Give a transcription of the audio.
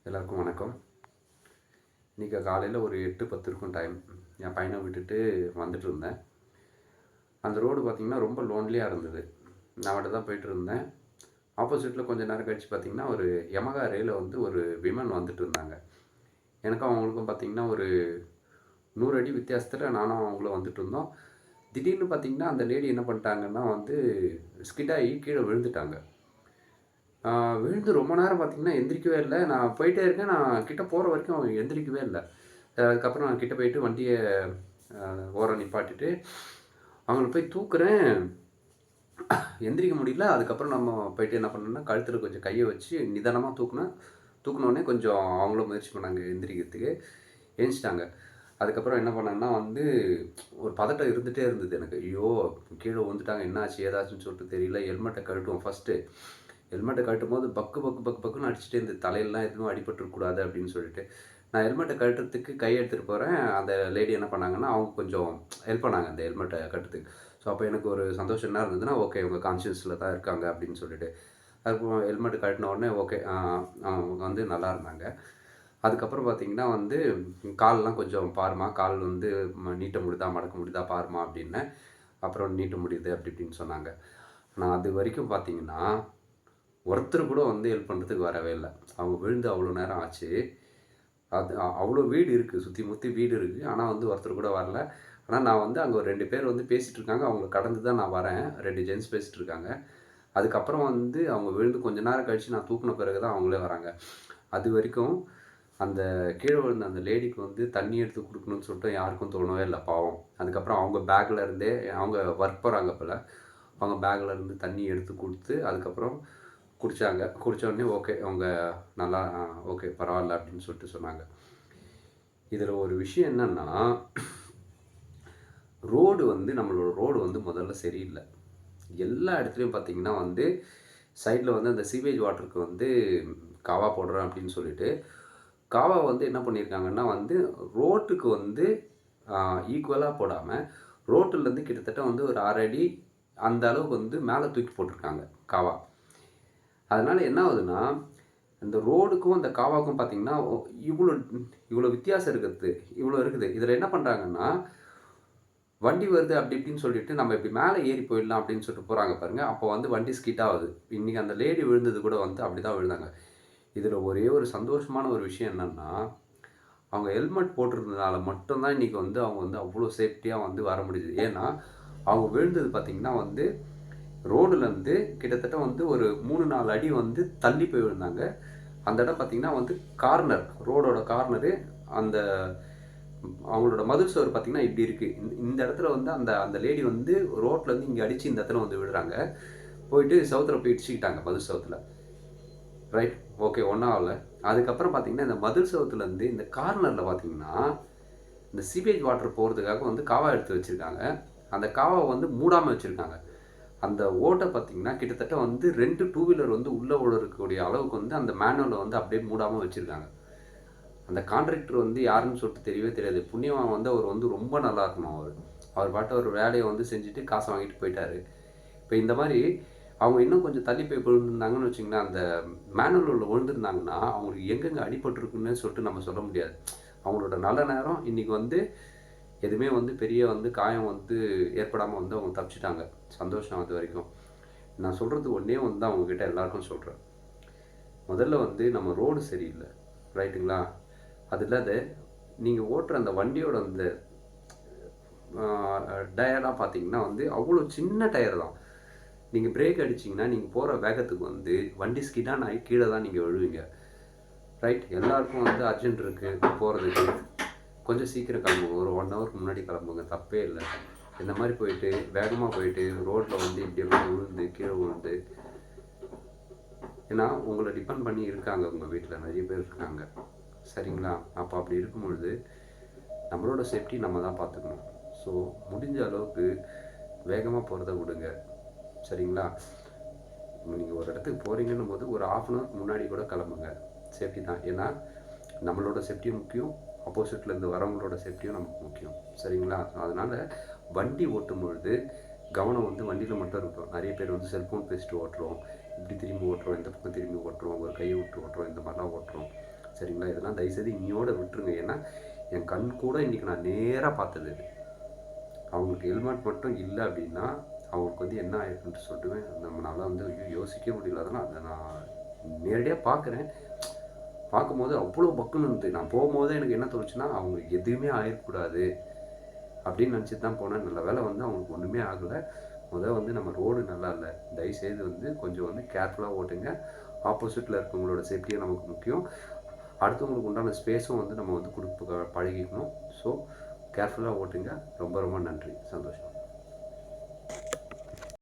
எல்லாருக்கும் வணக்கம். இன்றைக்கி காலையில் ஒரு 8:10 இருக்கும் டைம். என் பையனை விட்டுட்டு வந்துட்டு இருந்தேன். அந்த ரோடு பார்த்திங்கன்னா ரொம்ப லோன்லியாக இருந்தது. நான் மட்டும் தான் போயிட்டு இருந்தேன். ஆப்போசிட்டில் கொஞ்சம் நேரம் கழித்து பார்த்திங்கன்னா ஒரு யமகா ரேல வந்து ஒரு விமன் வந்துட்டு இருந்தாங்க. எனக்கும் அவங்களுக்கும் பார்த்திங்கன்னா ஒரு 100 அடி வித்தியாசத்தில் நானும் அவங்களும் வந்துட்டு இருந்தோம். திடீர்னு பார்த்திங்கன்னா அந்த லேடி என்ன பண்ணிட்டாங்கன்னா வந்து ஸ்கிட் ஆகி கீழே விழுந்துட்டாங்க. விழுந்து ரொம்ப நேரம் பார்த்திங்கன்னா எந்திரிக்கவே இல்ல. நான் போயிட்டே இருக்கேன். நான் கிட்ட போகிற வரைக்கும் அவங்க எந்திரிக்கவே இல்ல. அதுக்கப்புறம் நான் கிட்ட போயிட்டு வண்டிய ஓரம் நிப்பாட்டிட்டு, அவங்கள போய் தூக்குறேன். எந்திரிக்க முடியல. அதுக்கப்புறம் நம்ம போயிட்டு என்ன பண்ணோம்னா, கழுத்துல கொஞ்சம் கைய வச்சு நிதானமா தூக்குனேன். தூக்குனோனே கொஞ்சம் அவங்களும் முயற்சி பண்ணாங்க எந்திரிக்கிறதுக்கு. எந்திச்சிட்டாங்க. அதுக்கப்புறம் என்ன பண்ணேன்னா வந்து, ஒரு பதட்டம் இருந்துட்டே இருந்தது எனக்கு. ஐயோ! கீழ விழுந்துட்டாங்க. என்ன ஆச்சு? ஏதாச்சுன்னு சொல்லிட்டு தெரியல. ஹெல்மெட்ட கழட்டுவோம் ஃபர்ஸ்ட்டு. ஹெல்மெட்டை கழட்டும்போது பக்கு பக்கு பக்கு பக்குன்னு அடிச்சுட்டே இருந்தது. தலையெல்லாம் எதுவும் அடிபட்டுறக்கூடாது அப்படின்னு சொல்லிட்டு. நான் ஹெல்மெட்டை கழட்டுறதுக்கு கை எடுத்துகிட்டு போகிறேன். அந்த லேடி என்ன பண்ணாங்கன்னா, அவங்க கொஞ்சம் ஹெல்ப் பண்ணாங்க அந்த ஹெல்மெட்டை கழட்டுறதுக்கு. ஸோ அப்போ எனக்கு ஒரு சந்தோஷம் என்ன இருந்ததுன்னா, ஓகே இவங்க கான்ஷியஸில் தான் இருக்காங்க அப்படின்னு சொல்லிட்டு. அதுக்கப்புறம் ஹெல்மெட் கழட்டின உடனே ஓகே அவங்க வந்து நல்லா இருந்தாங்க. அதுக்கப்புறம் பார்த்தீங்கன்னா வந்து, கால்லாம் கொஞ்சம் பாரும்மா, கால் வந்து நீட்ட முடியுதா, மடக்க முடியுதா பாரும்மா அப்படின்னேன். அப்புறம் நீட்ட முடியுது அப்படி இப்படின்னு சொன்னாங்க. ஆனால் அது வரைக்கும் பார்த்தீங்கன்னா, ஒருத்தர் கூட வந்து ஹெல்ப் பண்ணுறதுக்கு வரவே இல்ல. அவங்க விழுந்து அவ்வளோ நேரம் ஆச்சு. அது அவ்வளோ வீடு இருக்குது. சுற்றி முத்தி வீடு இருக்குது. ஆனால் வந்து ஒருத்தர் கூட வரல. ஆனால் நான் வந்து அங்கே ஒரு 2 பேர் வந்து பேசிகிட்டு இருக்காங்க. அவங்கள கடந்து தான் நான் வரேன். 2 ஜென்ட்ஸ் பேசிகிட்டு இருக்காங்க. அதுக்கப்புறம் வந்து அவங்க விழுந்து கொஞ்ச நேரம் கழித்து நான் தூக்குன பிறகு தான் அவங்களே வராங்க. அதுவரைக்கும் அந்த கீழ விழுந்த அந்த லேடிக்கு வந்து தண்ணி எடுத்து குடுக்கணும்னு சொல்லிட்டு யாருக்கும் தோணவே இல்ல பாவம். அதுக்கப்புறம் அவங்க பேக்ல இருந்தே அவங்க ஒர்க் போகிறாங்க போல. அவங்க பேக்ல இருந்து தண்ணி எடுத்து குடுத்து, அதுக்கப்புறம் குடித்தாங்க. குடித்தோடனே ஓகே அவங்க நல்லா ஓகே பரவாயில்ல அப்படின்னு சொல்லிட்டு சொன்னாங்க. இதில் ஒரு விஷயம் என்னென்னா, ரோடு வந்து நம்மளோட ரோடு வந்து முதல்ல சரியில்லை. எல்லா இடத்துலையும் பார்த்தீங்கன்னா வந்து சைடில் வந்து அந்த சீவேஜ் வாட்டருக்கு வந்து காவா போடுறேன் அப்படின்னு சொல்லிட்டு, காவா வந்து என்ன பண்ணியிருக்காங்கன்னா வந்து ரோட்டுக்கு வந்து ஈக்குவலாக போடாமல், ரோட்டிலேருந்து கிட்டத்தட்ட வந்து ஒரு 1/2 அடி அந்த அளவுக்கு வந்து மேலே தூக்கி போட்டிருக்காங்க காவா. அதனால் என்ன ஆகுதுன்னா, இந்த ரோடுக்கும் அந்த காவாக்கும் பார்த்தீங்கன்னா, இவ்வளோ இவ்வளோ வித்தியாசம் இருக்குது. இவ்வளோ இருக்குது. இதில என்ன பண்ணுறாங்கன்னா, வண்டி வருது அப்படி இப்படின்னு சொல்லிட்டு, நம்ம இப்படி மேலே ஏறி போயிடலாம் அப்படின்னு சொல்லிட்டு போகிறாங்க பாருங்க. அப்போ வந்து வண்டி ஸ்கிட் ஆகுது. இன்னைக்கு அந்த லேடி விழுந்தது கூட வந்து அப்படி தான் விழுந்தாங்க. இதில ஒரே ஒரு சந்தோஷமான ஒரு விஷயம் என்னன்னா, அவங்க ஹெல்மெட் போட்டிருந்ததுனால மட்டும் தான் இன்னைக்கு வந்து அவங்க வந்து அவ்வளோ சேஃப்டியா வந்து வர முடியுது. ஏன்னா, அவங்க விழுந்தது பார்த்தீங்கன்னா வந்து ரோடுலேருந்து கிட்டத்தட்ட வந்து ஒரு 3, 4 அடி வந்து தள்ளி போய் விழுந்தாங்க. அந்த இடம் பார்த்தீங்கன்னா வந்து கார்னர், ரோடோட கார்னரு. அந்த அவங்களோட மதில் சுவர் பார்த்தீங்கன்னா இப்படி இருக்கு. இந்த இடத்துல வந்து அந்த அந்த லேடி வந்து ரோட்லேருந்து இங்கே அடிச்சு இந்த இடத்துல வந்து விழுறாங்க. போயிட்டு செவுத்துல போய் இடிச்சுக்கிட்டாங்க மதில் செவுத்துல. ரைட். ஓகே ஒண்ணும் ஆகல. அதுக்கப்புறம் பார்த்தீங்கன்னா, இந்த மதில் செவுத்துலேருந்து இந்த கார்னர்ல பார்த்தீங்கன்னா, இந்த சீவேஜ் வாட்டர் போறதுக்காக வந்து காவா எடுத்து வச்சிருக்காங்க. அந்த காவாவ வந்து மூடாம வச்சிருக்காங்க. அந்த ஓட்ட பார்த்தீங்கன்னா, கிட்டத்தட்ட வந்து 2 டூ வீலர் வந்து உள்ள இருக்கக்கூடிய அளவுக்கு வந்து அந்த மேனுவல வந்து அப்படியே மூடாம வச்சிருக்காங்க. அந்த கான்ட்ராக்டர் வந்து யாருன்னு சொல்லிட்டு தெரியவே தெரியாது. புண்ணியவான் வந்து அவர் வந்து ரொம்ப நல்லா இருக்கணும் அவரு. அவர் பாட்டு அவர் வேலைய வந்து செஞ்சுட்டு காச வாங்கிட்டு போயிட்டாரு. இப்ப இந்த மாரி அவங்க இன்னும் கொஞ்சம் தள்ளி போய் விழுந்திருந்தாங்கன்னு வச்சுக்கங்களேன், அந்த மேனுவல் உள்ள விழுந்திருந்தாங்கன்னா, அவங்களுக்கு எங்கெங்க அடிபட்டுருக்குன்னு சொல்லிட்டு நம்ம சொல்ல முடியாது. அவங்களோட நல்ல நேரம் இன்னைக்கு வந்து எதுவுமே வந்து பெரிய வந்து காயம் வந்து ஏற்படாம வந்து அவங்க தப்பிச்சுட்டாங்க. சந்தோஷம் அதுவரைக்கும். நான் சொல்றது ஒண்ணே ஒண்ணு தான் உங்ககிட்ட எல்லாருக்கும் சொல்றேன். முதல்ல வந்து நம்ம ரோடு சரியில்ல. ரைட்டுங்களா? அது இல்லாத நீங்க ஓட்டுற அந்த வண்டியோட அந்த டயர்லாம் பார்த்தீங்கன்னா வந்து அவ்வளோ சின்ன டயர் தான். நீங்க பிரேக் அடிச்சீங்கன்னா, நீங்க போற வேகத்துக்கு வந்து வண்டி ஸ்கிடான் ஆகி கீழ தான் நீங்க விழுவீங்க. ரைட்? எல்லாருக்கும் வந்து அர்ஜென்ட் இருக்கு போறதுக்கு. கொஞ்சம் சீக்கிரம் கிளம்புங்க. ஒரு 1 ஹவருக்கு முன்னாடி கிளம்புங்க. தப்பே இல்ல. இந்த மாரி போயிட்டு, வேகமா போயிட்டு, ரோட்ல வந்து இப்படி எல்லாம் விழுந்து, கீழ விழுந்து ஏன்னா, உங்கள டிபெண்ட் பண்ணி இருக்காங்க உங்க வீட்ல. நெறைய பேர் இருக்காங்க. சரிங்களா? அப்ப அப்படி இருக்கும் பொழுது, நம்மளோட சேஃப்டி நம்ம தான் பார்த்துக்கணும். ஸோ, முடிஞ்ச அளவுக்கு வேகமா போறத விடுங்க. சரிங்களா? நீங்க ஒரு இடத்துக்கு போறீங்கன்னும் போது, ஒரு 1/2 ஹவருக்கு முன்னாடி கூட கிளம்புங்க. சேஃப்டி தான். ஏன்னா, நம்மளோட சேஃப்டியும் முக்கியம். ஆப்போசிட்ல இருந்து வரவங்களோட சேஃப்டியும் நமக்கு முக்கியம். சரிங்களா? அதனால வண்டி ஓட்டும் பொழுது கவனம் வந்து வண்டியில மட்டும் இருக்கட்டும். நிறைய பேர் வந்து செல்ஃபோன் பேசிட்டு ஓட்டுறோம். இப்படி திரும்பி ஓட்டுறோம், இந்த பக்கம் திரும்பி ஓட்டுறோம், ஒரு கையை விட்டு ஓட்டுறோம், இந்த மாதிரிலாம் ஓட்டுறோம். சரிங்களா? இதெல்லாம் தயவுசெய்து இன்னையோட விட்டுருங்க. ஏன்னா என் கண் கூட இன்றைக்கி நான் நேராக பார்த்தது இது. அவங்களுக்கு ஹெல்மெட் மட்டும் இல்லை அப்படின்னா அவங்களுக்கு வந்து என்ன ஆயிருக்குன்ட்டு சொல்லிட்டு நம்மளால வந்து யோசிக்க முடியல. அதெல்லாம் அதை நான் நேரடியாக பார்க்குறேன். பார்க்கும்போது அவ்வளோ பக்குன்னு இருந்தது. நான் போகும்போதே எனக்கு என்ன தோணுச்சுன்னா அவங்களுக்கு எதுவுமே ஆயிடக்கூடாது அப்படின்னு நினச்சிட்டு தான் போனேன். நல்ல வேலை வந்து அவங்களுக்கு ஒன்றுமே ஆகலை. வந்து நம்ம ரோடு நல்லா இல்லை. தயவுசெய்து வந்து கொஞ்சம் வந்து கேர்ஃபுல்லாக ஓட்டுங்க. ஆப்போசிட்டில் இருக்கவங்களோட சேஃப்டியும் நமக்கு முக்கியம். அடுத்தவங்களுக்கு உண்டான ஸ்பேஸும் வந்து நம்ம வந்து பழகிக்கணும். ஸோ கேர்ஃபுல்லாக ஓட்டுங்க. ரொம்ப ரொம்ப நன்றி. சந்தோஷம்.